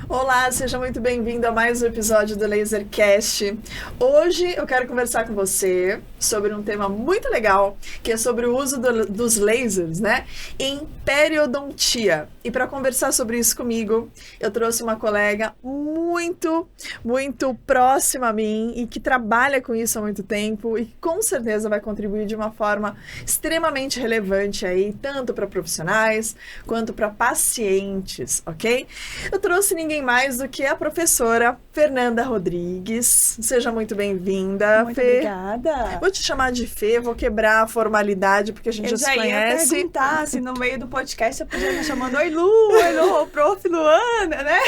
Olá, seja muito bem-vindo a mais um episódio do LaserCast. Hoje eu quero conversar com você sobre um tema muito legal, que é sobre o uso dos lasers, né, em periodontia. E para conversar sobre isso comigo, eu trouxe uma colega muito próxima a mim e que trabalha com isso há muito tempo e que com certeza vai contribuir de uma forma extremamente relevante aí, tanto para profissionais quanto para pacientes, ok? Eu trouxe ninguém mais do que a professora Fernanda Rodrigues. Seja muito bem-vinda, Muito Fê. obrigada. Vou te chamar de Fê, vou quebrar a formalidade, porque a gente já se ia conhece. perguntar se no meio do podcast você podia estar chamando Oi Lu, prof. Luana, né?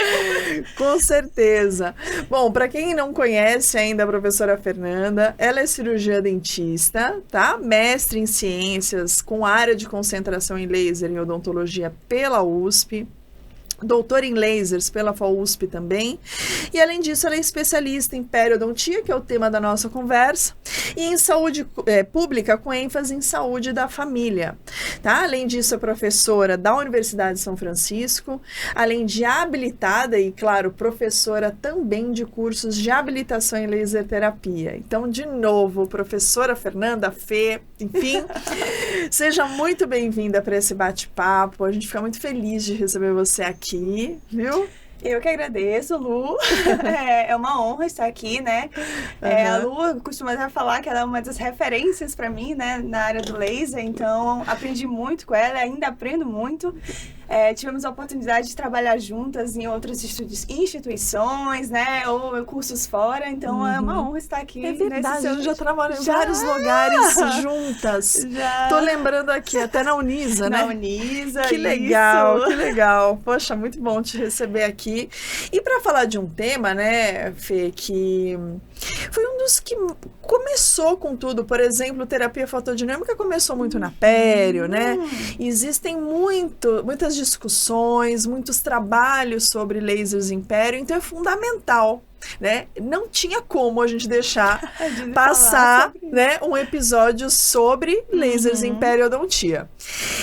Com certeza. Bom, para quem não conhece ainda a professora Fernanda, ela é cirurgiã dentista, tá? Mestre em ciências, com área de concentração em laser em odontologia pela USP. Doutora em lasers pela FAUSP também, e além disso ela é especialista em periodontia, que é o tema da nossa conversa, e em saúde pública com ênfase em saúde da família, tá? Além disso é professora da Universidade de São Francisco, além de habilitada e, claro, professora também de cursos de habilitação em laser terapia. Então, de novo, professora Fernanda, Fê, enfim, seja muito bem-vinda para esse bate-papo, a gente fica muito feliz de receber você aqui, viu? Eu que agradeço, Lu. É uma honra estar aqui, né? A Lu costuma falar que ela é uma das referências para mim, né, na área do laser, então aprendi muito com ela, ainda aprendo muito. Tivemos a oportunidade de trabalhar juntas em outras instituições, né, ou cursos fora, então é uma honra estar aqui. É verdade, a gente já trabalhou em Já. vários lugares juntas. Já. Tô lembrando aqui, até na Unisa, né? Na Unisa, Que legal, que legal. Poxa, muito bom te receber aqui. E para falar de um tema, né, Fê, que foi um dos que começou com tudo. Por exemplo, terapia fotodinâmica começou muito na pério, né? Existem muitas discussões, muitos trabalhos sobre lasers em pério, então é fundamental, né? Não tinha como a gente deixar passar, né, um episódio sobre lasers em periodontia.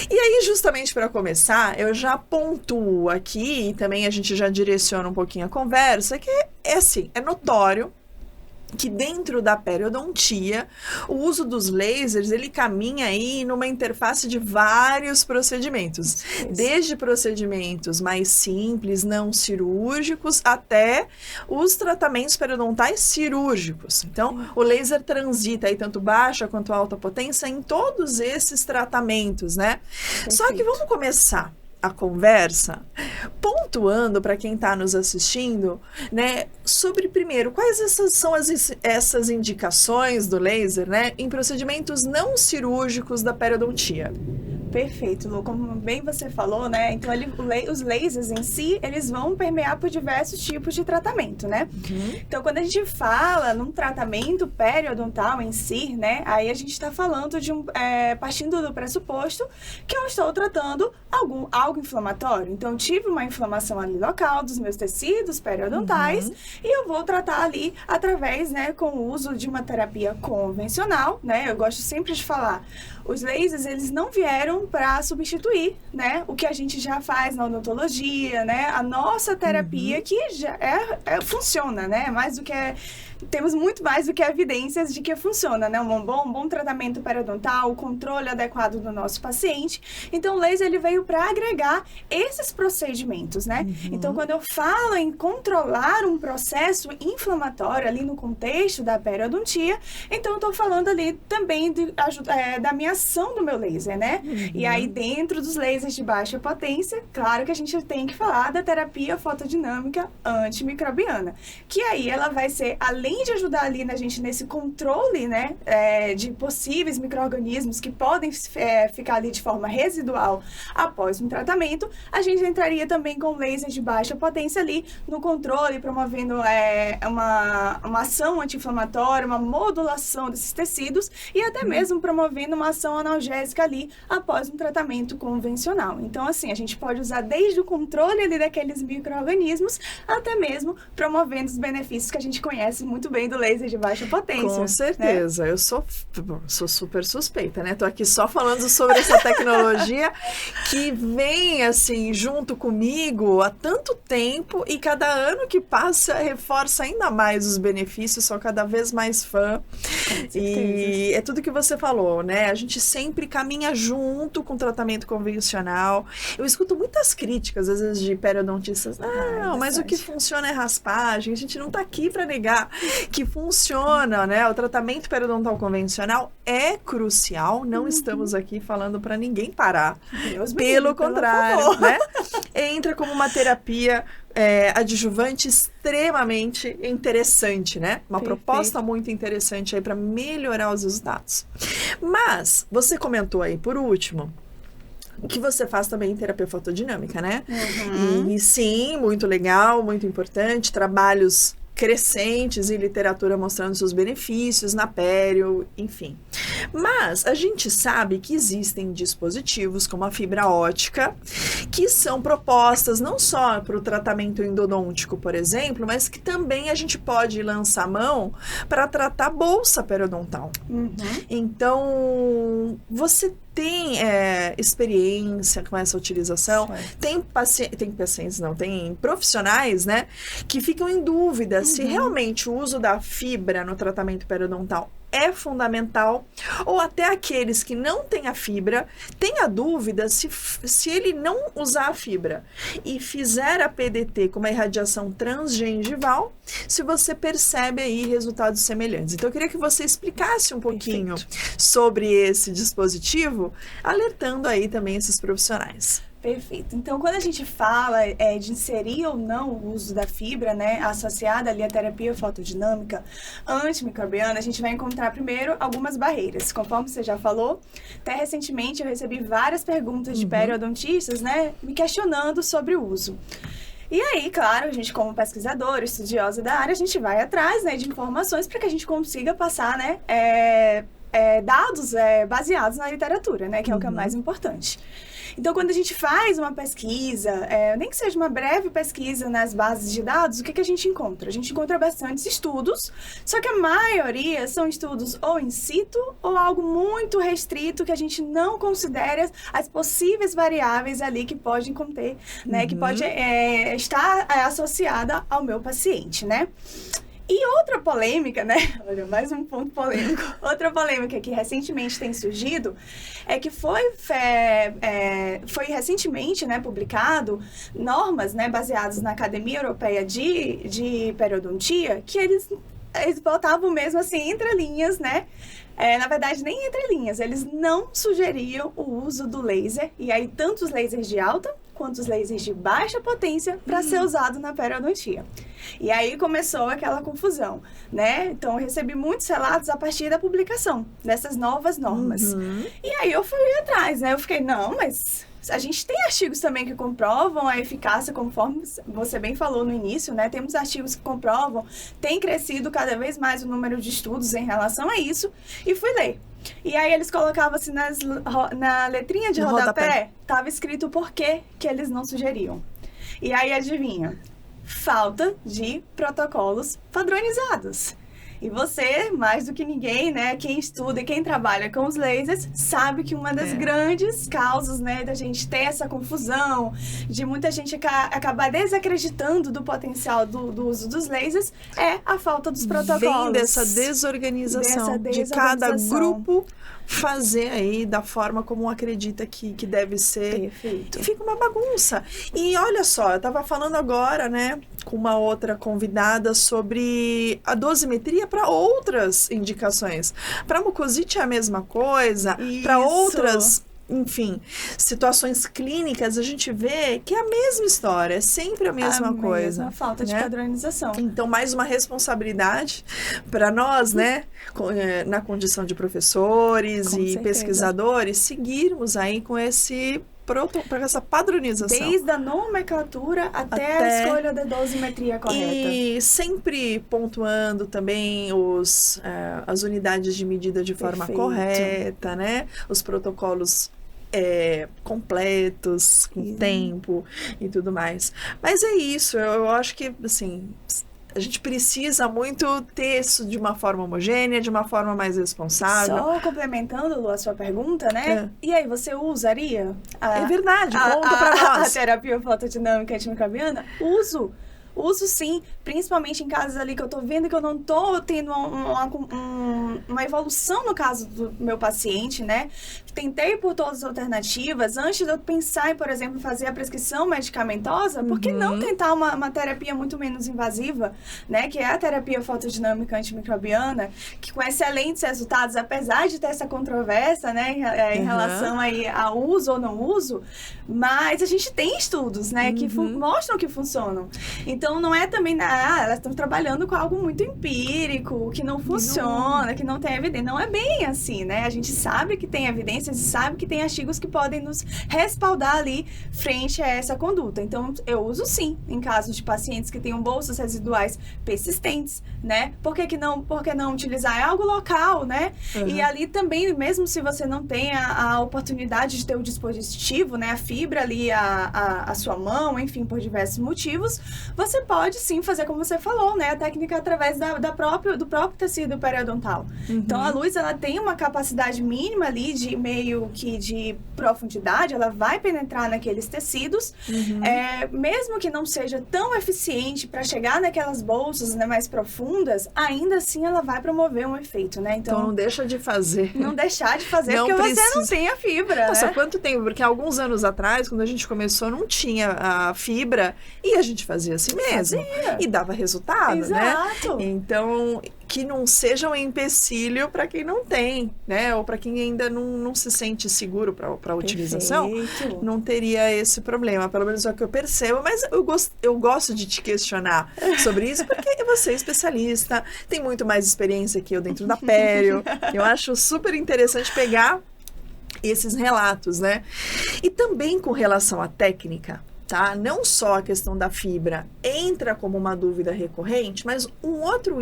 E aí, justamente para começar, eu já pontuo aqui, e também a gente já direciona um pouquinho a conversa, que é assim, é notório que dentro da periodontia, o uso dos lasers, ele caminha aí numa interface de vários procedimentos. Desde procedimentos mais simples, não cirúrgicos, até os tratamentos periodontais cirúrgicos. Então, o laser transita aí tanto baixa quanto alta potência em todos esses tratamentos, né? Perfeito. Só que vamos começar a conversa pontuando para quem está nos assistindo, né, sobre primeiro quais são essas indicações do laser, né, em procedimentos não cirúrgicos da periodontia. Perfeito, Lu. Como bem você falou, né? Então, os lasers em si, eles vão permear por diversos tipos de tratamento, né? Então, quando a gente fala num tratamento periodontal em si, né? Aí a gente está falando de partindo do pressuposto que eu estou tratando algo inflamatório. Então, tive uma inflamação ali local dos meus tecidos periodontais e eu vou tratar ali através, né? Com o uso de uma terapia convencional, né? Eu gosto sempre de falar, os lasers, eles não vieram para substituir, né, o que a gente já faz na odontologia, né, a nossa terapia que já funciona, né, temos muito mais do que evidências de que funciona, né, um bom tratamento periodontal, o controle adequado do nosso paciente. Então, o laser, ele veio para agregar esses procedimentos, né. Então, quando eu falo em controlar um processo inflamatório ali no contexto da periodontia, então eu estou falando ali também da minha ação do meu laser, né? E aí, dentro dos lasers de baixa potência, claro que a gente tem que falar da terapia fotodinâmica antimicrobiana, que aí ela vai ser, além de ajudar ali na gente nesse controle, né, de possíveis micro-organismos que podem ficar ali de forma residual após um tratamento, a gente entraria também com laser de baixa potência ali no controle, promovendo uma ação anti-inflamatória, uma modulação desses tecidos e até mesmo promovendo uma ação analgésica ali após após um tratamento convencional. Então, assim, a gente pode usar desde o controle ali daqueles micro-organismos até mesmo promovendo os benefícios que a gente conhece muito bem do laser de baixa potência. Com certeza, né? Eu sou super suspeita, né? Tô aqui só falando sobre essa tecnologia que vem, assim, junto comigo há tanto tempo e cada ano que passa reforça ainda mais os benefícios, sou cada vez mais fã. E é tudo que você falou, né? A gente sempre caminha junto com o tratamento convencional. Eu escuto muitas críticas, às vezes, de periodontistas. Não, mas o que funciona é raspagem. A gente não tá aqui para negar que funciona, né? O tratamento periodontal convencional é crucial. Não estamos aqui falando para ninguém parar. Pelo contrário, né? Entra como uma terapia adjuvante extremamente interessante, né? Uma proposta muito interessante aí para melhorar os resultados. Mas, você comentou aí, por último, que você faz também terapia fotodinâmica, né? E sim, muito legal, muito importante, trabalhos crescentes em literatura mostrando seus benefícios na pério, enfim. Mas a gente sabe que existem dispositivos como a fibra ótica que são propostas não só para o tratamento endodôntico, por exemplo, mas que também a gente pode lançar mão para tratar bolsa periodontal. Então, você tem experiência com essa utilização? Tem pacientes, não, tem profissionais, né, que ficam em dúvida se realmente o uso da fibra no tratamento periodontal é fundamental, ou até aqueles que não têm a fibra, têm a dúvida se ele não usar a fibra e fizer a PDT com uma irradiação transgengival, se você percebe aí resultados semelhantes. Então, eu queria que você explicasse um pouquinho sobre esse dispositivo, alertando aí também esses profissionais. Perfeito. Então, quando a gente fala de inserir ou não o uso da fibra, né, associada ali à terapia fotodinâmica antimicrobiana, a gente vai encontrar primeiro algumas barreiras. Conforme você já falou, até recentemente eu recebi várias perguntas de periodontistas, né, me questionando sobre o uso. E aí, claro, a gente como pesquisadora, estudiosa da área, a gente vai atrás, né, de informações para que a gente consiga passar, né, dados baseados na literatura, né, que é o que é mais importante. Então, quando a gente faz uma pesquisa, nem que seja uma breve pesquisa nas bases de dados, o que a gente encontra? A gente encontra bastantes estudos, só que a maioria são estudos ou in situ ou algo muito restrito que a gente não considera as possíveis variáveis ali que podem conter, né, que pode estar associada ao meu paciente, né? E outra polêmica, né? Olha, mais um ponto polêmico. Outra polêmica que recentemente tem surgido é que foi recentemente, né, publicado normas, né, baseadas na Academia Europeia de Periodontia, que eles botavam mesmo assim entre linhas, né? Na verdade, nem entre linhas, eles não sugeriam o uso do laser, e aí tanto os lasers de alta quanto os lasers de baixa potência para ser usado na periodontia. E aí começou aquela confusão, né? Então, eu recebi muitos relatos a partir da publicação dessas novas normas. E aí eu fui atrás, né? Eu fiquei, não, mas a gente tem artigos também que comprovam a eficácia, conforme você bem falou no início, né? Temos artigos que comprovam, tem crescido cada vez mais o número de estudos em relação a isso, e fui ler. E aí eles colocavam assim na letrinha de rodapé, estava escrito o porquê que eles não sugeriam. E aí, adivinha? Falta de protocolos padronizados. E você, mais do que ninguém, né, quem estuda e quem trabalha com os lasers, sabe que uma das grandes causas, né, da gente ter essa confusão, de muita gente acabar desacreditando do potencial do uso dos lasers, é a falta dos protocolos. Vem dessa desorganização de cada grupo fazer aí da forma como acredita que deve ser. Perfeito. E fica uma bagunça. E olha só, eu estava falando agora, né, com uma outra convidada sobre a dosimetria para outras indicações. Para mucosite é a mesma coisa, para outras, enfim, situações clínicas, a gente vê que é a mesma história, é sempre a mesma coisa. A falta de padronização. Então, mais uma responsabilidade para nós, né, na condição de professores e pesquisadores, seguirmos aí com para essa padronização. Desde a nomenclatura até a escolha da dosimetria correta. E sempre pontuando também as unidades de medida de forma correta, né? Os protocolos completos, com tempo e tudo mais. Mas é isso, eu acho que, assim, a gente precisa muito ter isso de uma forma homogênea, de uma forma mais responsável. Só complementando, Lu, a sua pergunta, né? E aí, você usaria É verdade, conta pra nós. A terapia fotodinâmica antimicrobiana? Uso sim, principalmente em casos ali que eu tô vendo que eu não tô tendo uma evolução no caso do meu paciente, né? Tentei por todas as alternativas. Antes de eu pensar em, por exemplo, fazer a prescrição medicamentosa, por que não tentar uma terapia muito menos invasiva, né? Que é a terapia fotodinâmica antimicrobiana, que com excelentes resultados, apesar de ter essa controvérsia, né? Em relação aí a uso ou não uso, mas a gente tem estudos, né? Que mostram que funcionam. Então, não é também, elas estão trabalhando com algo muito empírico, que não funciona, que não tem evidência. Não é bem assim, né? A gente sabe que tem evidências e sabe que tem artigos que podem nos respaldar ali frente a essa conduta. Então, eu uso sim, em casos de pacientes que tenham bolsas residuais persistentes, né? Por que não utilizar? É algo local, né? E ali também, mesmo se você não tem a oportunidade de ter o dispositivo, né? A fibra ali, a sua mão, enfim, por diversos motivos, você pode sim fazer como você falou, né? A técnica através do próprio tecido periodontal. Então, a luz, ela tem uma capacidade mínima ali de meio que de profundidade, ela vai penetrar naqueles tecidos, mesmo que não seja tão eficiente para chegar naquelas bolsas, né, mais profundas, ainda assim ela vai promover um efeito, né? Então não deixa de fazer. Não deixar de fazer, porque você não tem a fibra, Nossa, né? quanto tempo? Porque alguns anos atrás, quando a gente começou, não tinha a fibra e a gente fazia assim mesmo. E dava resultado, Exato. Né? Então, que não seja um empecilho para quem não tem, né? Ou para quem ainda não se sente seguro para a utilização, não teria esse problema. Pelo menos é o que eu percebo, mas eu gosto de te questionar sobre isso, porque você é especialista, tem muito mais experiência que eu dentro da pério. Eu acho super interessante pegar esses relatos, né? E também com relação à técnica, tá? Não só a questão da fibra entra como uma dúvida recorrente, mas um outro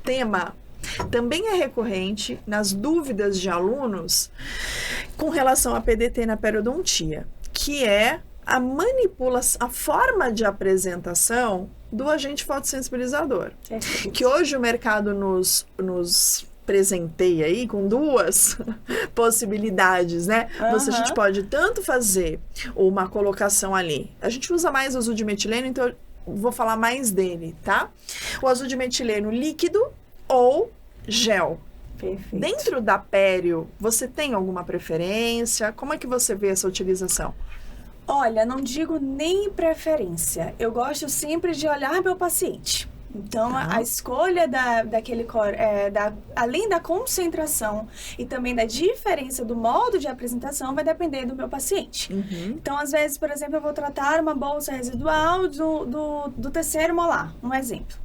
tema também é recorrente nas dúvidas de alunos com relação a PDT na periodontia, que é a manipulação, a forma de apresentação do agente fotossensibilizador. Que hoje o mercado nos presenteia aí com duas possibilidades, né? A gente pode tanto fazer uma colocação ali. A gente usa mais o azul de metileno, então eu vou falar mais dele, tá? O azul de metileno líquido ou gel. Perfeito. Dentro da pério, você tem alguma preferência? Como é que você vê essa utilização? Olha, não digo nem preferência. Eu gosto sempre de olhar meu paciente. Então, a escolha além da concentração e também da diferença do modo de apresentação vai depender do meu paciente. Então, às vezes, por exemplo, eu vou tratar uma bolsa residual do terceiro molar, um exemplo.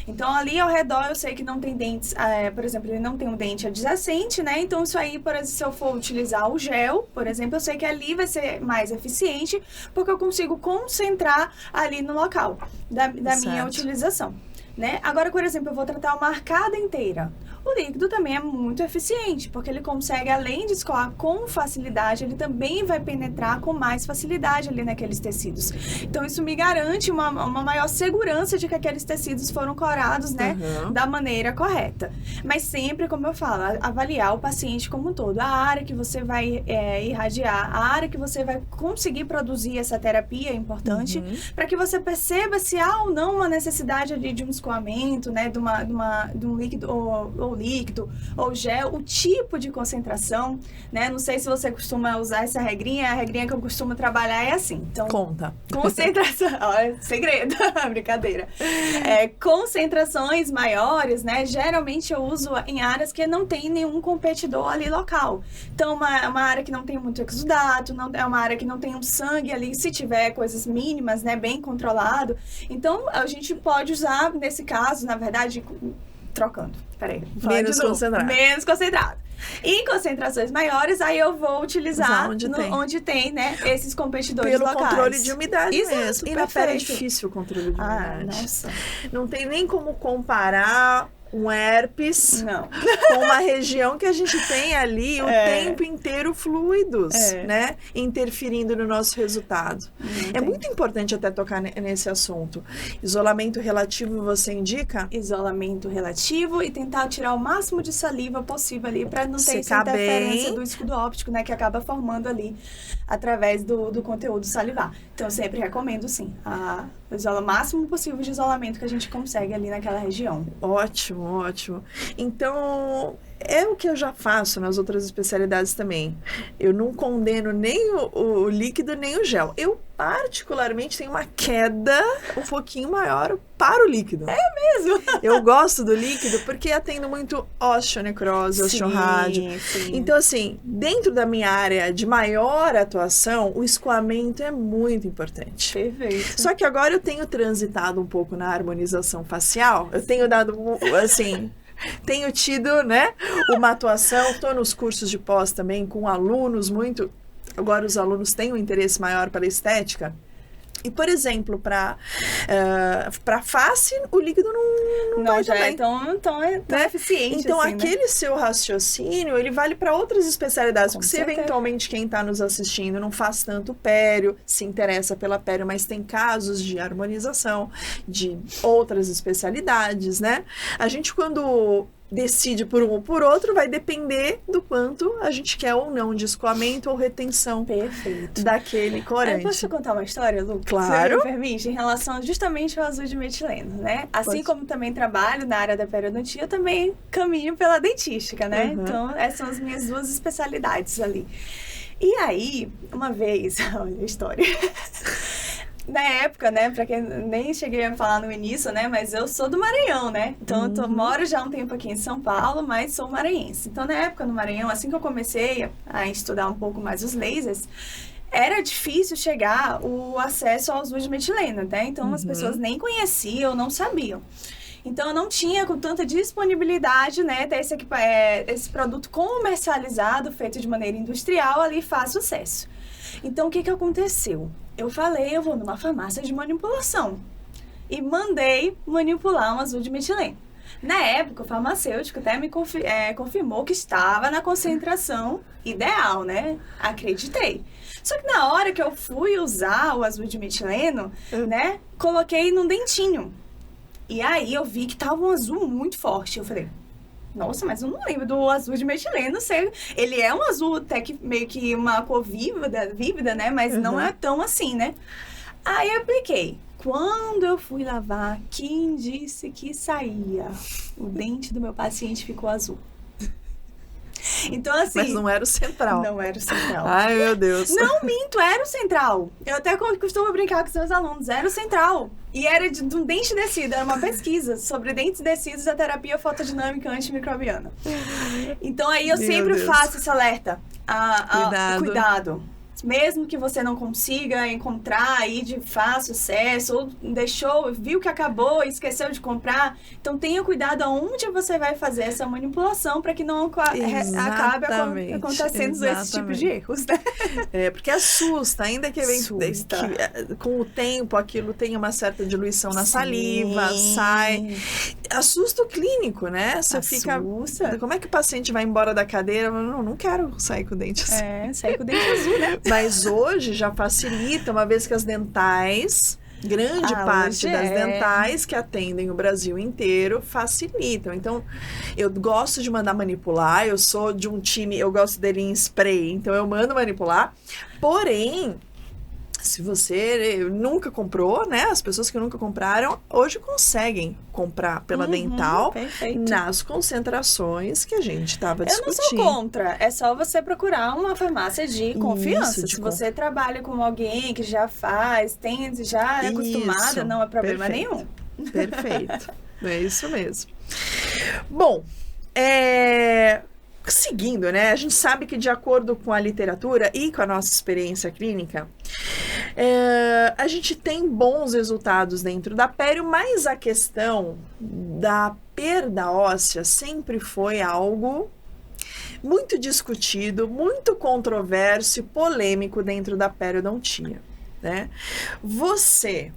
Então, ali ao redor eu sei que não tem dentes, por exemplo, ele não tem um dente adjacente, né? Então, isso aí, por exemplo, se eu for utilizar o gel, por exemplo, eu sei que ali vai ser mais eficiente, porque eu consigo concentrar ali no local da minha utilização, né? Agora, por exemplo, eu vou tratar uma arcada inteira. O líquido também é muito eficiente, porque ele consegue, além de escoar com facilidade, ele também vai penetrar com mais facilidade ali naqueles tecidos. Então, isso me garante uma maior segurança de que aqueles tecidos foram corados, né, da maneira correta. Mas sempre, como eu falo, avaliar o paciente como um todo. A área que você vai irradiar, a área que você vai conseguir produzir essa terapia é importante, para que você perceba se há ou não uma necessidade ali de um escoamento, né, de um líquido ou líquido, ou gel, o tipo de concentração, né? Não sei se você costuma usar essa regrinha, a regrinha que eu costumo trabalhar é assim. Então, conta. Concentração, olha, segredo, brincadeira. Concentrações maiores, né? Geralmente eu uso em áreas que não tem nenhum competidor ali local. Então, uma área que não tem muito exudato, é uma área que não tem um sangue ali, se tiver coisas mínimas, né? Bem controlado. Então, a gente pode usar, nesse caso, na verdade, trocando. Peraí. Menos concentrado. Menos concentrado. Em concentrações maiores, aí eu vou utilizar onde tem, né, esses competidores pelo locais. Controle de umidade mesmo. E na perfeito. é difícil o controle de umidade. Nossa. Não tem nem como comparar um herpes, Não. com uma região que a gente tem ali o tempo inteiro fluidos, né? Interferindo no nosso resultado. É muito importante até tocar nesse assunto. Isolamento relativo, você indica? Isolamento relativo e tentar tirar o máximo de saliva possível ali para não ter essa interferência do escudo óptico, né? Que acaba formando ali através do conteúdo salivar. Então, eu sempre recomendo, sim, o máximo possível de isolamento que a gente consegue ali naquela região. Ótimo, ótimo. Então, é o que eu já faço nas outras especialidades também. Eu não condeno nem o líquido, nem o gel. Eu, particularmente, tenho uma queda um pouquinho maior para o líquido. É mesmo? Eu gosto do líquido porque atendo muito osteonecrose, osteorádio. Sim. Então, assim, dentro da minha área de maior atuação, o escoamento é muito importante. Perfeito. Só que agora eu tenho transitado um pouco na harmonização facial. Eu tenho dado, assim... Tenho tido, né, uma atuação, estou nos cursos de pós também com alunos muito... Agora os alunos têm um interesse maior pela estética. E, por exemplo, para face, o líquido não vai já também. É tão eficiente. Então, assim, aquele seu raciocínio, ele vale para outras especialidades. Com porque certeza. Se eventualmente quem está nos assistindo não faz tanto pério, se interessa pela pério, mas tem casos de harmonização de outras especialidades, né? A gente, quando decide por um ou por outro, vai depender do quanto a gente quer ou não de escoamento ou retenção. Perfeito. Daquele corante. Posso contar uma história, Lu? Claro. Se me permite, em relação justamente ao azul de metileno, né? Assim como também trabalho na área da periodontia, eu também caminho pela dentística, né? Então, essas são as minhas duas especialidades ali. E aí, uma vez, olha a história... Na época, né, pra quem nem cheguei a falar no início, né, mas eu sou do Maranhão, né, então eu moro já há um tempo aqui em São Paulo, mas sou maranhense. Então, na época, no Maranhão, assim que eu comecei a estudar um pouco mais os lasers, era difícil chegar o acesso ao azul de metileno, né, então as pessoas nem conheciam, não sabiam. Então, eu não tinha com tanta disponibilidade, né, desse esse produto comercializado, feito de maneira industrial, ali fácil acesso. Então, o que aconteceu? Eu falei, eu vou numa farmácia de manipulação. E mandei manipular um azul de metileno. Na época, o farmacêutico até me confirmou que estava na concentração ideal, né? Acreditei. Só que na hora que eu fui usar o azul de metileno, né? Coloquei num dentinho. E aí eu vi que tava um azul muito forte. Eu falei... Nossa, mas eu não lembro do azul de metileno. Ele é um azul até que meio que uma cor vívida, né? Mas não é tão assim, né? Aí eu apliquei. Quando eu fui lavar, quem disse que saía? O dente do meu paciente ficou azul. Então, assim... Mas não era o central. Não era o central. Ai, meu Deus. Não minto, era o central. Eu até costumo brincar com os meus alunos. Era o central. E era de um dente descido. Era uma pesquisa sobre dentes descidos da terapia fotodinâmica antimicrobiana. Então, aí eu sempre faço esse alerta. Cuidado. Mesmo que você não consiga encontrar aí de fácil acesso, ou viu que acabou e esqueceu de comprar, então tenha cuidado aonde você vai fazer essa manipulação para que não acabe acontecendo esse tipo de erros, né? Porque assusta, ainda que com o tempo aquilo tenha uma certa diluição na saliva, sai. Assusta o clínico, né? Você fica... Como é que o paciente vai embora da cadeira? Não quero sair com o dente assim. Sair com o dente azul, né? Mas hoje já facilita, uma vez que as dentais, grande parte das dentais que atendem o Brasil inteiro, facilitam. Então, eu gosto de mandar manipular, eu sou de um time, eu gosto dele em spray, então eu mando manipular. Porém, se você nunca comprou, né? As pessoas que nunca compraram, hoje conseguem comprar pela dental nas concentrações que a gente estava discutindo. Eu não sou contra, é só você procurar uma farmácia de confiança. Se você trabalha com alguém que já faz, já é acostumada, não é problema nenhum. Perfeito, é isso mesmo. Bom, seguindo, né? A gente sabe que de acordo com a literatura e com a nossa experiência clínica, a gente tem bons resultados dentro da pério, mas a questão da perda óssea sempre foi algo muito discutido, muito controverso e polêmico dentro da periodontia, né? Você,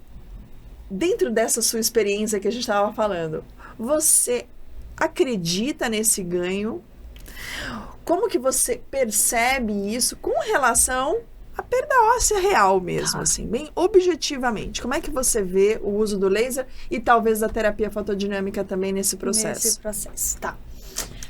dentro dessa sua experiência que a gente estava falando, você acredita nesse ganho? Como que você percebe isso com relação à perda óssea real mesmo, assim, bem objetivamente? Como é que você vê o uso do laser e talvez da terapia fotodinâmica também nesse processo? Nesse processo, tá.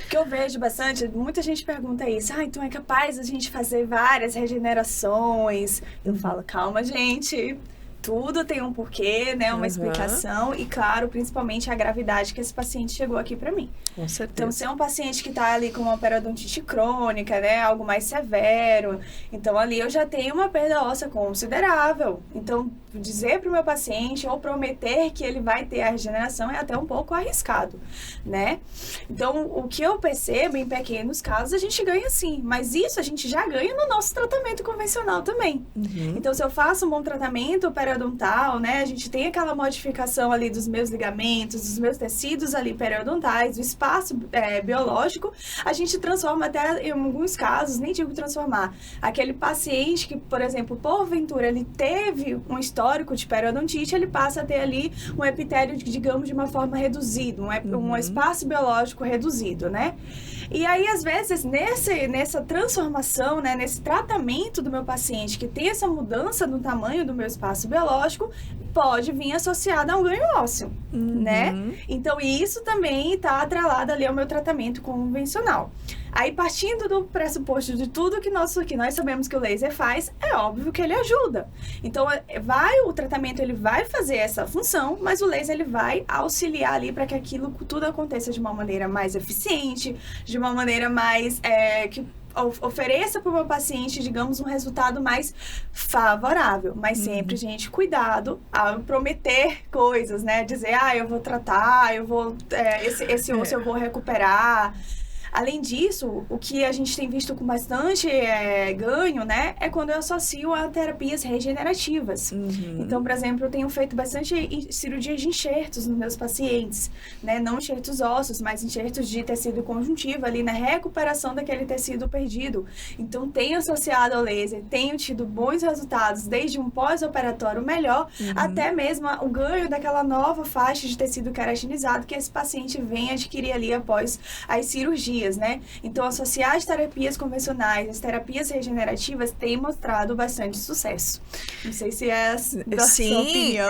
O que eu vejo bastante, muita gente pergunta isso, então é capaz a gente fazer várias regenerações? Eu falo, calma, gente, tudo tem um porquê, né, uma explicação e, claro, principalmente a gravidade que esse paciente chegou aqui para mim. Com certeza. Então, se é um paciente que está ali com uma periodontite crônica, né, algo mais severo, então ali eu já tenho uma perda óssea considerável. Então, dizer para o meu paciente ou prometer que ele vai ter a regeneração é até um pouco arriscado, né? Então, o que eu percebo em pequenos casos, a gente ganha sim, mas isso a gente já ganha no nosso tratamento convencional também. Então, se eu faço um bom tratamento periodontal, né, a gente tem aquela modificação ali dos meus ligamentos, dos meus tecidos ali periodontais, do espaço biológico, a gente transforma até, em alguns casos, nem digo transformar, aquele paciente que, por exemplo, porventura, ele teve um histórico de periodontite, ele passa a ter ali um epitélio, digamos, de uma forma reduzida, um espaço biológico reduzido, né? E aí, às vezes, nessa transformação, né, nesse tratamento do meu paciente que tem essa mudança no tamanho do meu espaço biológico, pode vir associada a um ganho ósseo, né? Então, isso também está atrelado ali ao meu tratamento convencional. Aí, partindo do pressuposto de tudo que nós sabemos que o laser faz, é óbvio que ele ajuda. Então, o tratamento ele vai fazer essa função, mas o laser ele vai auxiliar ali para que aquilo tudo aconteça de uma maneira mais eficiente, de uma maneira mais que ofereça para o meu paciente, digamos, um resultado mais favorável. Mas sempre, gente, cuidado ao prometer coisas, né? Dizer, eu vou tratar, eu vou esse osso eu vou recuperar. Além disso, o que a gente tem visto com bastante ganho, né, é quando eu associo a terapias regenerativas. Então, por exemplo, eu tenho feito bastante cirurgias de enxertos nos meus pacientes, né, não enxertos ósseos, mas enxertos de tecido conjuntivo ali na recuperação daquele tecido perdido. Então, tenho associado ao laser, tenho tido bons resultados, desde um pós-operatório melhor, até mesmo o ganho daquela nova faixa de tecido keratinizado que esse paciente vem adquirir ali após as cirurgias. Né? Então, associar as terapias convencionais, as terapias regenerativas, tem mostrado bastante sucesso. Não sei se é da sua opinião.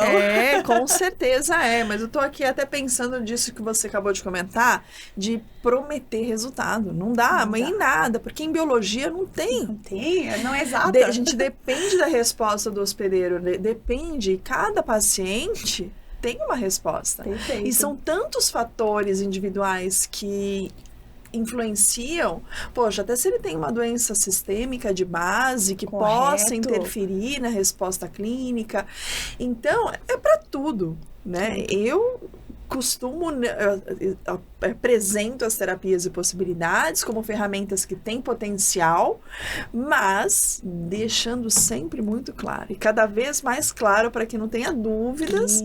Com certeza mas eu tô aqui até pensando disso que você acabou de comentar, de prometer resultado. Não dá em nada, porque em biologia não tem. Não tem, não é exata. A gente depende da resposta do hospedeiro, depende, cada paciente tem uma resposta. Perfeito. E são tantos fatores individuais que influenciam, poxa, até se ele tem uma doença sistêmica de base que possa interferir na resposta clínica. Então, é para tudo, né? Eu costumo, apresento as terapias e possibilidades como ferramentas que têm potencial, mas deixando sempre muito claro, e cada vez mais claro para que não tenha dúvidas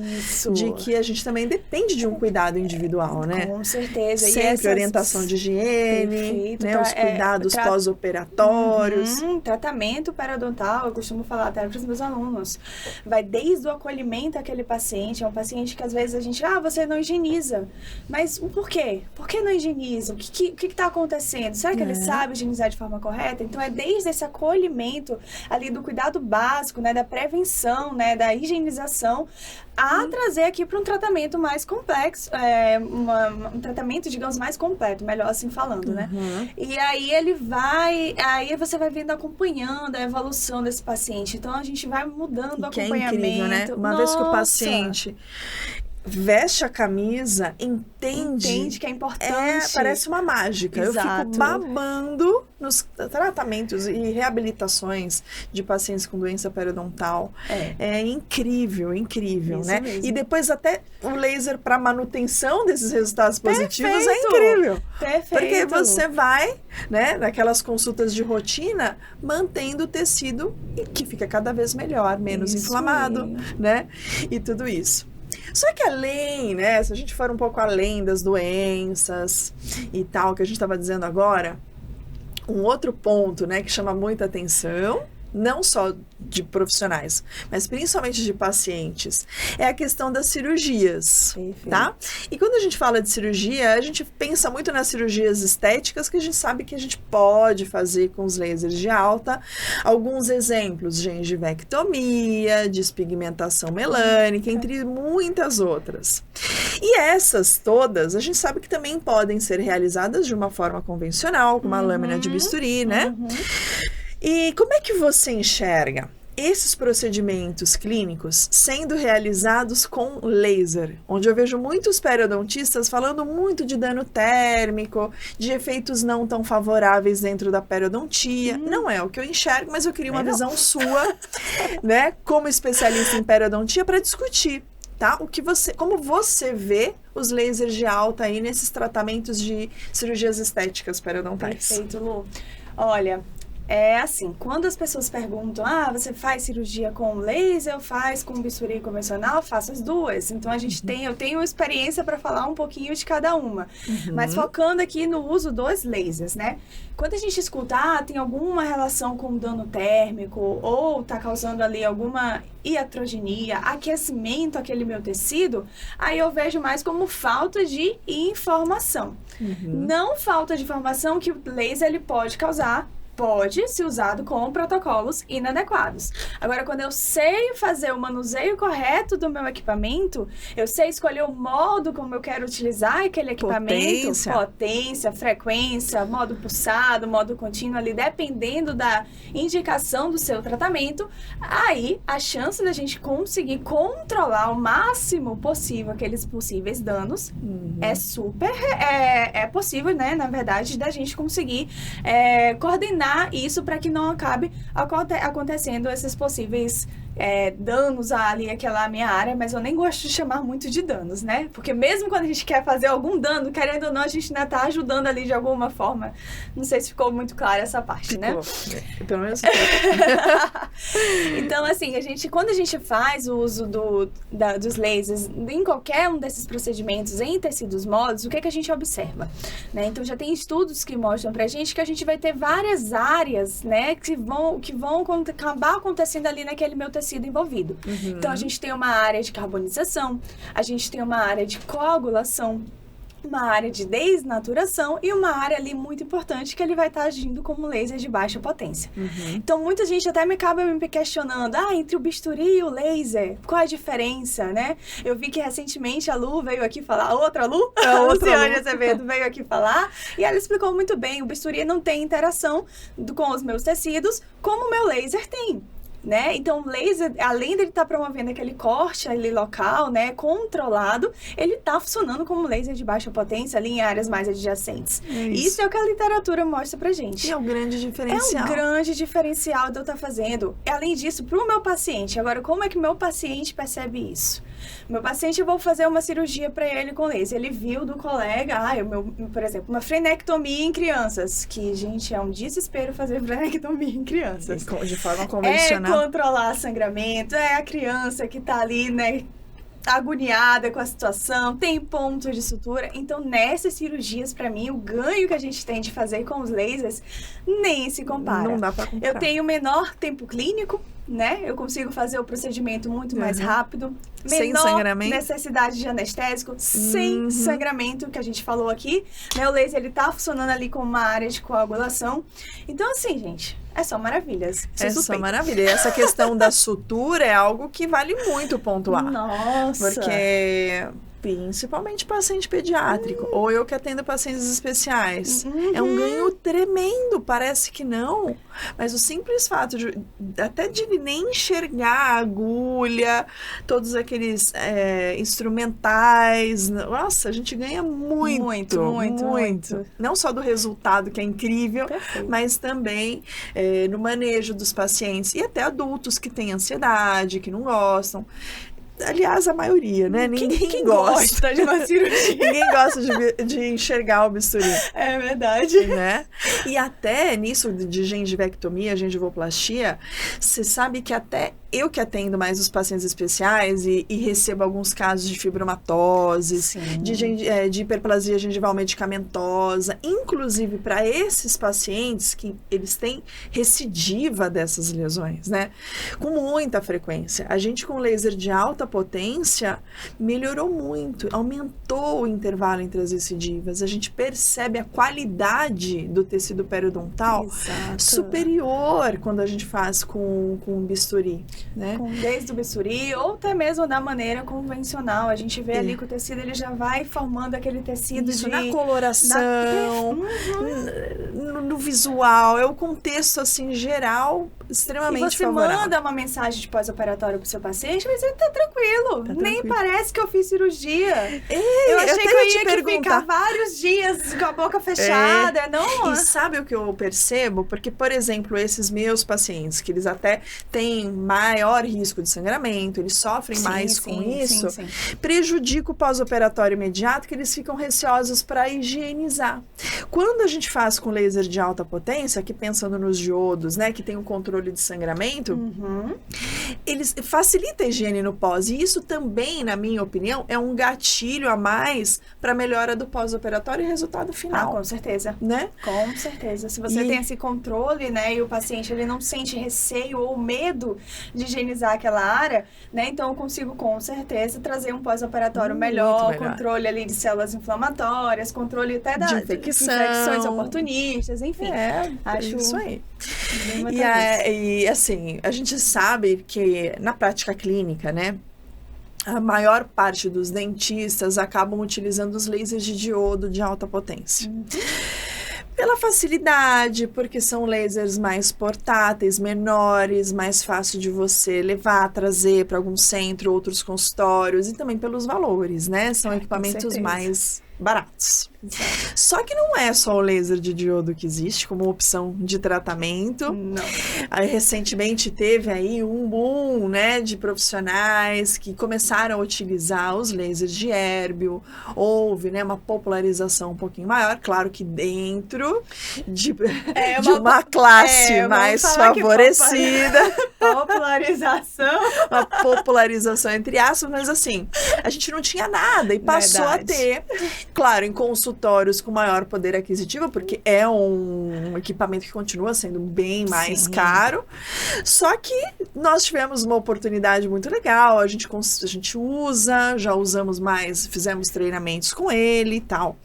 de que a gente também depende de um cuidado individual, né? Com certeza. Sempre orientação de higiene, né? Os cuidados pós-operatórios. Tratamento periodontal, eu costumo falar até para os meus alunos, vai desde o acolhimento àquele paciente, é um paciente que às vezes a gente, você não higieniza, mas o porquê? Por que não higieniza? O que está acontecendo? Será que ele sabe higienizar de forma correta? Então, é desde esse acolhimento ali do cuidado básico, né, da prevenção, né, da higienização, a trazer aqui para um tratamento mais complexo, um tratamento, digamos, mais completo, melhor assim falando, né? E aí você vai vendo, acompanhando a evolução desse paciente. Então, a gente vai mudando o acompanhamento. É incrível, né? Uma vez que o paciente veste a camisa, entende que é importante. Parece uma mágica. Exato. Eu fico babando nos tratamentos e reabilitações de pacientes com doença periodontal. É incrível, isso né? Mesmo. E depois até o laser para manutenção desses resultados positivos é incrível. Perfeito. Porque você vai, né, naquelas consultas de rotina, mantendo o tecido e que fica cada vez melhor, menos inflamado, né? E tudo isso. Só que além, né, se a gente for um pouco além das doenças e tal, que a gente estava dizendo agora, um outro ponto, né, que chama muita atenção, não só de profissionais, mas principalmente de pacientes, é a questão das cirurgias, Perfeito. tá? E quando a gente fala de cirurgia, a gente pensa muito nas cirurgias estéticas, que a gente sabe que a gente pode fazer com os lasers de alta. Alguns exemplos: gengivectomia, despigmentação melânica, entre muitas outras. E essas todas, a gente sabe que também podem ser realizadas de uma forma convencional, com uma lâmina de bisturi, né? E como é que você enxerga esses procedimentos clínicos sendo realizados com laser? Onde eu vejo muitos periodontistas falando muito de dano térmico, de efeitos não tão favoráveis dentro da periodontia. Não é o que eu enxergo, mas eu queria uma visão sua, né, como especialista em periodontia, para discutir, tá? Como você vê os lasers de alta aí nesses tratamentos de cirurgias estéticas periodontais? Perfeito, Lu. Olha, é assim, quando as pessoas perguntam, você faz cirurgia com laser ou faz com bisturi convencional? Eu faço as duas. Então, eu tenho experiência para falar um pouquinho de cada uma. Mas focando aqui no uso dos lasers, né? Quando a gente escuta, tem alguma relação com dano térmico ou tá causando ali alguma iatrogenia, aquecimento àquele meu tecido, aí eu vejo mais como falta de informação. Não falta de informação que o laser ele pode causar. Pode ser usado com protocolos inadequados. Agora, quando eu sei fazer o manuseio correto do meu equipamento, eu sei escolher o modo como eu quero utilizar aquele equipamento, potência, frequência, modo pulsado, modo contínuo ali, dependendo da indicação do seu tratamento, aí a chance da gente conseguir controlar o máximo possível aqueles possíveis danos é possível, né, na verdade, da gente conseguir coordenar isso para que não acabe acontecendo esses possíveis danos ali àquela minha área, mas eu nem gosto de chamar muito de danos, né? Porque mesmo quando a gente quer fazer algum dano, querendo ou não, a gente ainda tá ajudando ali de alguma forma. Não sei se ficou muito clara essa parte, né? Pelo menos. Então, assim, quando a gente faz o uso dos lasers em qualquer um desses procedimentos em tecidos moles, o que a gente observa? Né? Então, já tem estudos que mostram pra gente que a gente vai ter várias áreas, né, que vão acabar acontecendo ali naquele meu tecido envolvido. Então, a gente tem uma área de carbonização, a gente tem uma área de coagulação, uma área de desnaturação e uma área ali muito importante que ele vai estar agindo como laser de baixa potência. Então, muita gente até acaba me questionando, entre o bisturi e o laser, qual é a diferença, né? Eu vi que recentemente a Lu veio aqui falar, a Lu Luciane Azevedo veio aqui falar, e ela explicou muito bem, o bisturi não tem interação com os meus tecidos como o meu laser tem. Né? Então, o laser, além dele estar promovendo aquele corte ali local, né, controlado, ele está funcionando como laser de baixa potência ali em áreas mais adjacentes. Isso é o que a literatura mostra pra gente. E é um grande diferencial. É um grande diferencial de eu estar fazendo. Além disso, para o meu paciente. Agora, como é que o meu paciente percebe isso? Meu paciente, eu vou fazer uma cirurgia para ele com laser. Ele viu do colega, por exemplo, uma frenectomia em crianças. Que, gente, é um desespero fazer frenectomia em crianças. De forma convencional. Controlar sangramento, a criança que tá ali, né, agoniada com a situação, tem pontos de sutura. Então, nessas cirurgias, para mim, o ganho que a gente tem de fazer com os lasers nem se compara. Não dá pra comparar. Eu tenho menor tempo clínico, né? Eu consigo fazer o procedimento muito mais rápido. Sem sangramento. Necessidade de anestésico, sem sangramento, que a gente falou aqui. Né? O laser, ele tá funcionando ali como uma área de coagulação. Então, assim, gente, é só maravilhas. Só maravilha. E essa questão da sutura é algo que vale muito pontuar. Nossa! Porque, principalmente paciente pediátrico, ou eu que atendo pacientes especiais, é um ganho tremendo. Parece que não, mas o simples fato de nem enxergar a agulha, todos aqueles instrumentais, nossa, a gente ganha muito. Não só do resultado, que é incrível, mas também no manejo dos pacientes e até adultos que têm ansiedade, que não gostam. Aliás, a maioria, né? Ninguém gosta de uma cirurgia. Ninguém gosta de enxergar o bisturi. É verdade. Né? E até nisso de gengivectomia, gengivoplastia, você sabe que até eu que atendo mais os pacientes especiais e recebo alguns casos de fibromatose, de hiperplasia gengival medicamentosa, inclusive para esses pacientes que eles têm recidiva dessas lesões, né? Com muita frequência. A gente com laser de alta potência melhorou muito, aumentou o intervalo entre as recidivas. A gente percebe a qualidade do tecido periodontal superior quando a gente faz com bisturi, né? Desde o bisturi ou até mesmo da maneira convencional. A gente vê ali que o tecido ele já vai formando aquele tecido na coloração, no visual, é o contexto assim geral extremamente favorável. E você manda uma mensagem de pós-operatório pro seu paciente, mas ele tá tranquilo. Nem parece que eu fiz cirurgia. Eu achei que eu ia ficar vários dias com a boca fechada, não? E sabe o que eu percebo? Porque, por exemplo, esses meus pacientes, que eles até têm maior risco de sangramento, eles sofrem mais com isso, prejudica o pós-operatório imediato, que eles ficam receosos para higienizar. Quando a gente faz com laser de alta potência, aqui pensando nos diodos, né, que tem um controle de sangramento, eles facilita a higiene no pós, e isso também, na minha opinião, é um gatilho a mais para melhora do pós-operatório e resultado final. Com certeza, né? Com certeza. Se você tem esse controle, né, e o paciente ele não sente receio ou medo de higienizar aquela área, né, então eu consigo com certeza trazer um pós-operatório melhor, controle ali de células inflamatórias, controle até das infecções oportunistas, enfim. Acho isso aí. E assim, a gente sabe que na prática clínica, né, a maior parte dos dentistas acabam utilizando os lasers de diodo de alta potência. Pela facilidade, porque são lasers mais portáteis, menores, mais fácil de você levar, trazer para algum centro, outros consultórios, e também pelos valores, né? São equipamentos mais baratos. Só que não é só o laser de diodo que existe como opção de tratamento. Não. Aí, recentemente teve aí um boom, né, de profissionais que começaram a utilizar os lasers de Erbil. Houve, né, uma popularização um pouquinho maior, claro que dentro de uma classe mais favorecida. Popularização. Uma popularização entre aspas, mas assim, a gente não tinha nada e passou a ter, claro, em consultórios com maior poder aquisitivo, porque é um equipamento que continua sendo bem mais caro. Só que nós tivemos uma oportunidade muito legal, a gente já usamos mais, fizemos treinamentos com ele e tal.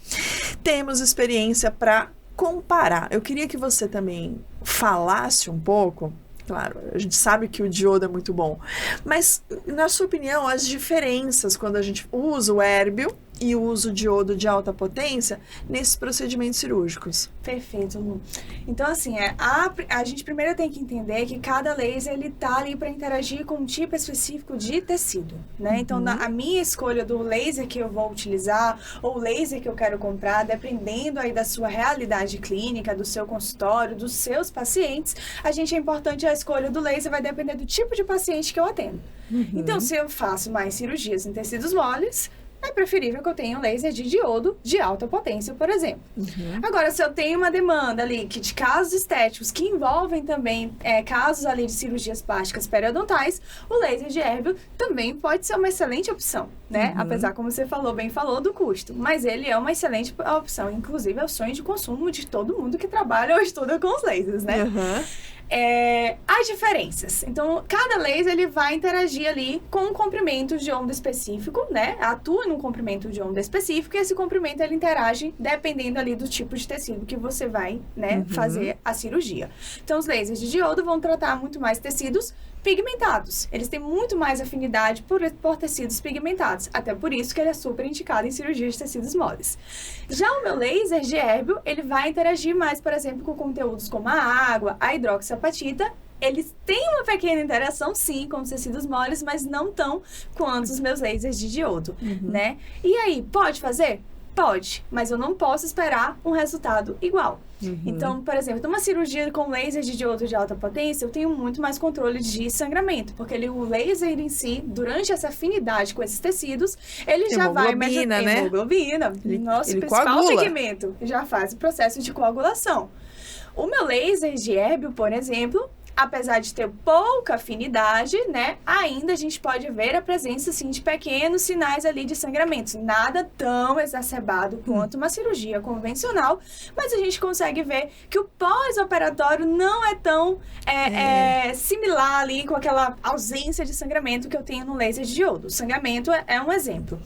Temos experiência para comparar. Eu queria que você também falasse um pouco. Claro, a gente sabe que o diodo é muito bom, mas, na sua opinião, as diferenças quando a gente usa o Erbil e usa o diodo de alta potência nesses procedimentos cirúrgicos? Perfeito, Lu. Então, assim, a gente primeiro tem que entender que cada laser, ele tá ali para interagir com um tipo específico de tecido, né? Então, a minha escolha do laser que eu vou utilizar, ou o laser que eu quero comprar, dependendo aí da sua realidade clínica, do seu consultório, dos seus pacientes, a importante a escolha do laser vai depender do tipo de paciente que eu atendo. Então, se eu faço mais cirurgias em tecidos moles, é preferível que eu tenha um laser de diodo de alta potência, por exemplo. Agora, se eu tenho uma demanda ali de casos estéticos que envolvem também casos ali de cirurgias plásticas periodontais, o laser de Erbil também pode ser uma excelente opção, né? Apesar, como você bem falou, do custo. Mas ele é uma excelente opção. Inclusive, é o sonho de consumo de todo mundo que trabalha ou estuda com os lasers, né? As diferenças. Então, cada laser ele vai interagir ali com um comprimento de onda específico, né? Atua num comprimento de onda específico e esse comprimento ele interage dependendo ali do tipo de tecido que você vai, né, fazer a cirurgia. Então, os lasers de diodo vão tratar muito mais tecidos pigmentados. Eles têm muito mais afinidade por tecidos pigmentados. Até por isso que ele é super indicado em cirurgia de tecidos moles. Já o meu laser de Erbil, ele vai interagir mais, por exemplo, com conteúdos como a água, a hidroxiapatita. Eles têm uma pequena interação, sim, com os tecidos moles, mas não tão quanto os meus lasers de diodo, né? E aí, pode fazer? Pode, mas eu não posso esperar um resultado igual. Então, por exemplo, numa cirurgia com laser de diodo de alta potência, eu tenho muito mais controle de sangramento, porque o laser em si, durante essa afinidade com esses tecidos, ele já vai medir hemoglobina, nosso principal pigmento, já faz o processo de coagulação. O meu laser de Erbil, por exemplo, apesar de ter pouca afinidade, né, ainda a gente pode ver a presença, assim, de pequenos sinais ali de sangramentos. Nada tão exacerbado quanto uma cirurgia convencional, mas a gente consegue ver que o pós-operatório não é tão similar ali com aquela ausência de sangramento que eu tenho no laser de diodo. O sangramento é um exemplo.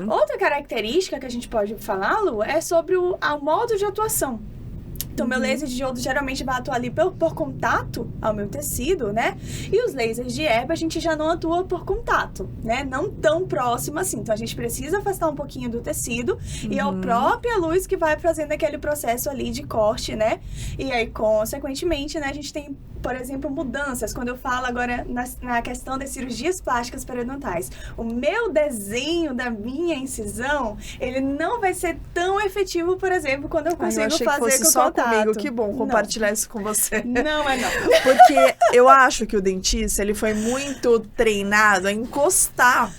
Outra característica que a gente pode falar, Lu, é sobre o modo de atuação. Então, meu laser de diodo geralmente vai atuar ali por contato ao meu tecido, né? E os lasers de herb a gente já não atua por contato, né? Não tão próximo assim. Então, a gente precisa afastar um pouquinho do tecido e é a própria luz que vai fazendo aquele processo ali de corte, né? E aí, consequentemente, né, a gente tem, por exemplo, mudanças. Quando eu falo agora na questão das cirurgias plásticas periodontais, o meu desenho da minha incisão, ele não vai ser tão efetivo, por exemplo, quando eu consigo fazer com só contato. Comigo. Que bom compartilhar isso com você. Não. Porque eu acho que o dentista, ele foi muito treinado a encostar.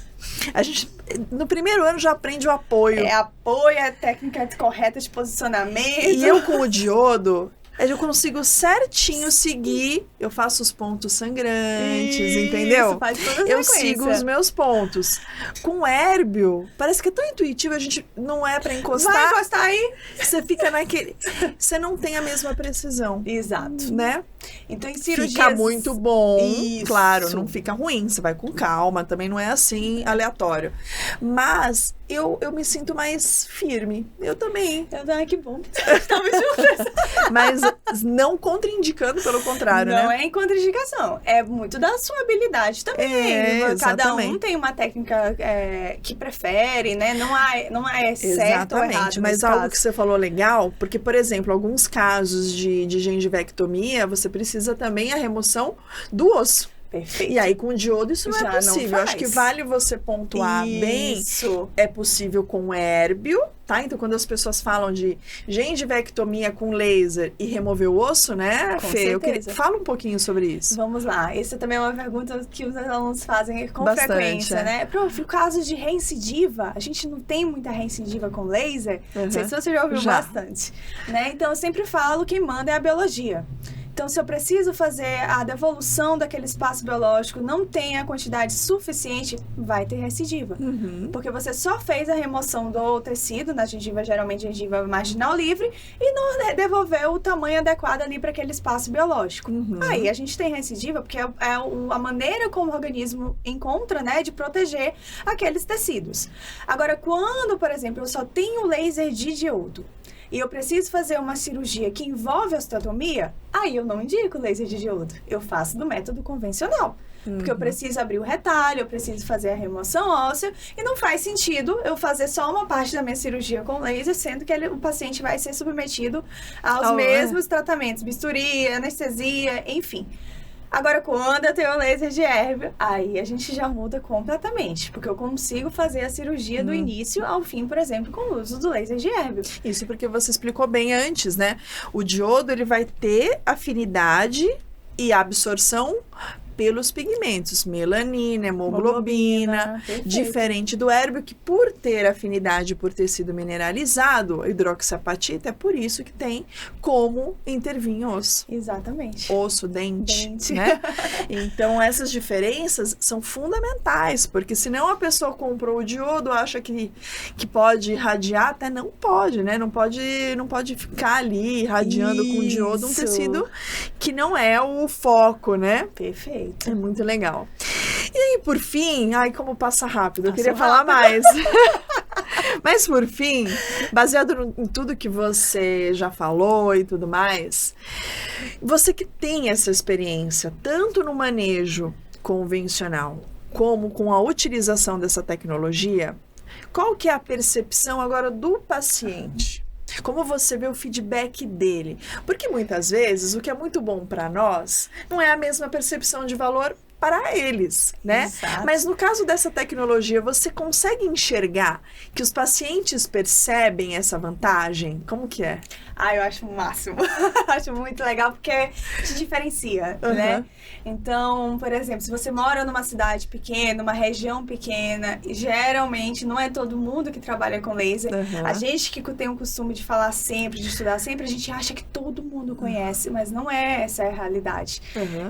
A gente, no primeiro ano, já aprende o apoio. Apoio, a técnica correta de posicionamento. E eu, com o diodo, eu consigo certinho seguir, eu faço os pontos sangrantes, entendeu? Faz toda a eu sequência. sigo os meus pontos. Com o hérbio, parece que é tão intuitivo, a gente não é pra encostar. Vai encostar aí. Você fica naquele... Você não tem a mesma precisão. Exato. Né? Então, em cirurgias... Fica muito bom. Isso. Claro, não fica ruim. Você vai com calma, também não é assim, aleatório. Mas eu me sinto mais firme. Eu também. Que bom. Mas não contraindicando, pelo contrário, não né? Não é em contraindicação. É muito da sua habilidade também. Cada um tem uma técnica que prefere, né? Não é certo ou errado. Mas algo que você falou legal, porque, por exemplo, alguns casos de gengivectomia, você precisa também a remoção do osso. Perfeito. E aí, com o diodo, isso não é possível. Eu acho que vale você pontuar bem. É possível com hérbio, tá? Então, quando as pessoas falam de gengivectomia com laser e remover o osso, né, Fê? Fala um pouquinho sobre isso. Vamos lá. Essa também é uma pergunta que os alunos fazem com bastante, frequência, né? Prof, o caso de reincidiva, a gente não tem muita reincidiva com laser? Não sei se você já ouviu bastante. Né? Então, eu sempre falo que quem manda é a biologia. Então, se eu preciso fazer a devolução daquele espaço biológico, não tem a quantidade suficiente, vai ter recidiva. Porque você só fez a remoção do tecido, na gengiva, geralmente gengiva marginal livre, e não devolveu o tamanho adequado ali para aquele espaço biológico. Aí a gente tem recidiva porque é a maneira como o organismo encontra, né, de proteger aqueles tecidos. Agora, quando, por exemplo, eu só tenho laser de diodo, e eu preciso fazer uma cirurgia que envolve osteotomia, aí eu não indico laser de diodo. Eu faço do método convencional. Porque eu preciso abrir o retalho, eu preciso fazer a remoção óssea, e não faz sentido eu fazer só uma parte da minha cirurgia com laser, sendo que o paciente vai ser submetido aos mesmos tratamentos, bisturi, anestesia, enfim. Agora, quando eu tenho o laser de hérbio, aí a gente já muda completamente, porque eu consigo fazer a cirurgia do início ao fim, por exemplo, com o uso do laser de hérbio. Isso porque você explicou bem antes, né? O diodo, ele vai ter afinidade e absorção pelos pigmentos, melanina, hemoglobina, diferente do hérbio, que por ter afinidade por tecido mineralizado, hidroxiapatita, é por isso que tem como intervir em osso. Exatamente. Osso, dente. Né? Então, essas diferenças são fundamentais, porque senão a pessoa comprou o diodo, acha que pode irradiar, até não pode, né? Não pode ficar ali irradiando com o diodo um tecido que não é o foco, né? Perfeito. É muito legal. E aí, por fim, como passa rápido, eu queria falar mais. Mas, por fim, baseado em tudo que você já falou e tudo mais, você que tem essa experiência, tanto no manejo convencional, como com a utilização dessa tecnologia, qual que é a percepção agora do paciente? Como você vê o feedback dele? Porque muitas vezes o que é muito bom para nós não é a mesma percepção de valor para eles, né? Exato. Mas no caso dessa tecnologia, você consegue enxergar que os pacientes percebem essa vantagem? Como que é? Eu acho o máximo. Acho muito legal porque te diferencia, né? Então, por exemplo, se você mora numa cidade pequena, numa região pequena, e geralmente não é todo mundo que trabalha com laser. A gente que tem o costume de falar sempre, de estudar sempre, a gente acha que todo mundo conhece, mas não é essa a realidade.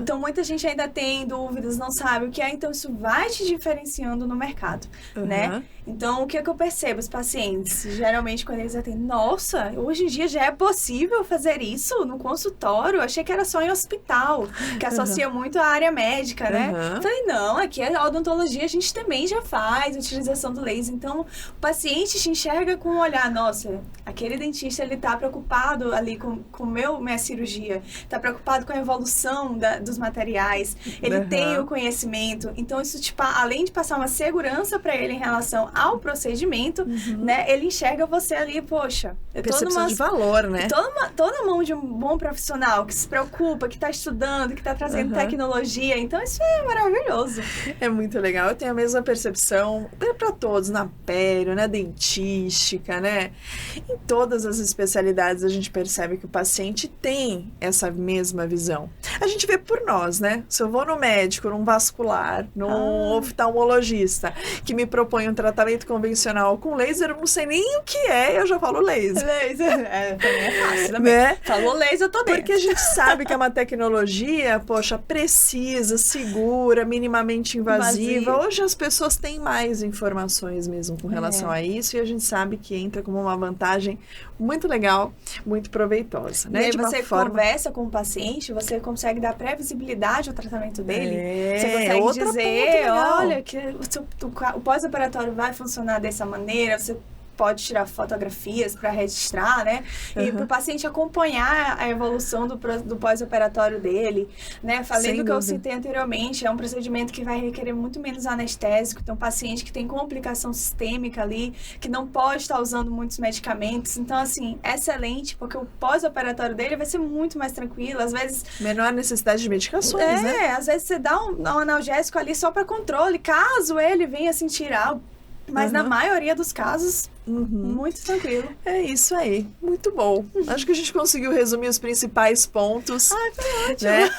Então, muita gente ainda tem dúvidas, não sabe o que é, então isso vai te diferenciando no mercado, né? Então, o que eu percebo? Os pacientes, geralmente, quando eles atendem, nossa, hoje em dia já é possível fazer isso no consultório? Eu achei que era só em hospital, que associa muito à área médica, né? Falei, não, aqui a odontologia a gente também já faz utilização do laser. Então, o paciente te enxerga com um olhar, nossa, aquele dentista, ele tá preocupado ali com minha cirurgia, tá preocupado com a evolução dos materiais, ele tem o conhecimento. Então, isso, tipo, além de passar uma segurança para ele em relação ao procedimento, né? Ele enxerga você ali, poxa, percepção de valor, né? Toda mão de um bom profissional que se preocupa, que está estudando, que está trazendo tecnologia. Então, isso é maravilhoso. É muito legal. Eu tenho a mesma percepção, é para todos, na pele, na dentística, né? Em todas as especialidades a gente percebe que o paciente tem essa mesma visão. A gente vê por nós, né? Se eu vou no médico, num vascular, num oftalmologista, que me propõe um tratamento convencional com laser, eu não sei nem o que é, eu já falo laser. Laser, também é fácil, também. Né? Falou laser, eu tô dentro. Porque a gente sabe que é uma tecnologia, poxa, precisa, segura, minimamente invasiva. Hoje as pessoas têm mais informações mesmo com relação a isso, e a gente sabe que entra como uma vantagem muito legal, muito proveitosa, né? E aí você conversa com o paciente, você consegue dar previsibilidade ao tratamento dele. Você consegue dizer, olha, que o pós-operatório vai funcionar dessa maneira, você pode tirar fotografias para registrar, né? E para o paciente acompanhar a evolução do pós-operatório dele, né? Falei do que eu citei anteriormente, é um procedimento que vai requerer muito menos anestésico, então paciente que tem complicação sistêmica ali, que não pode estar usando muitos medicamentos, então assim, excelente, porque o pós-operatório dele vai ser muito mais tranquilo, às vezes... Menor necessidade de medicações, né? Às vezes você dá um analgésico ali só para controle, caso ele venha sentir algo, mas na maioria dos casos... muito tranquilo. É isso aí, muito bom. Acho que a gente conseguiu resumir os principais pontos. Foi ótimo. Né?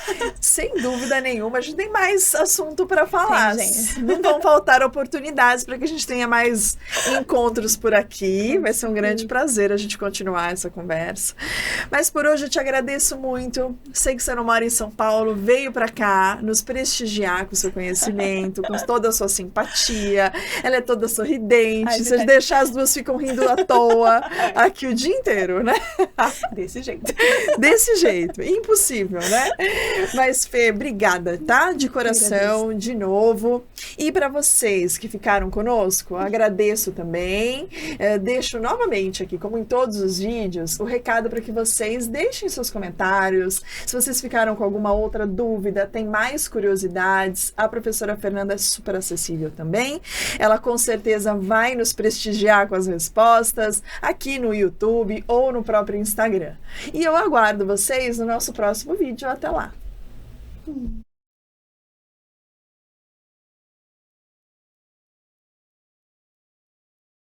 Sem dúvida nenhuma, a gente tem mais assunto para falar. Não vão faltar oportunidades para que a gente tenha mais encontros por aqui. Vai ser um grande prazer a gente continuar essa conversa. Mas por hoje eu te agradeço muito. Sei que você não mora em São Paulo, veio para cá nos prestigiar com o seu conhecimento, com toda a sua simpatia. Ela é toda sorridente. Se eu deixar as duas ficam rindo à toa aqui o dia inteiro, né? Desse jeito. Desse jeito. Impossível, né? Mas, Fê, obrigada, tá? De coração, de novo. E para vocês que ficaram conosco, agradeço também. Deixo novamente aqui, como em todos os vídeos, o recado para que vocês deixem seus comentários. Se vocês ficaram com alguma outra dúvida, tem mais curiosidades, a professora Fernanda é super acessível também. Ela com certeza vai nos prestigiar com as respostas aqui no YouTube ou no próprio Instagram. E eu aguardo vocês no nosso próximo vídeo. Até lá!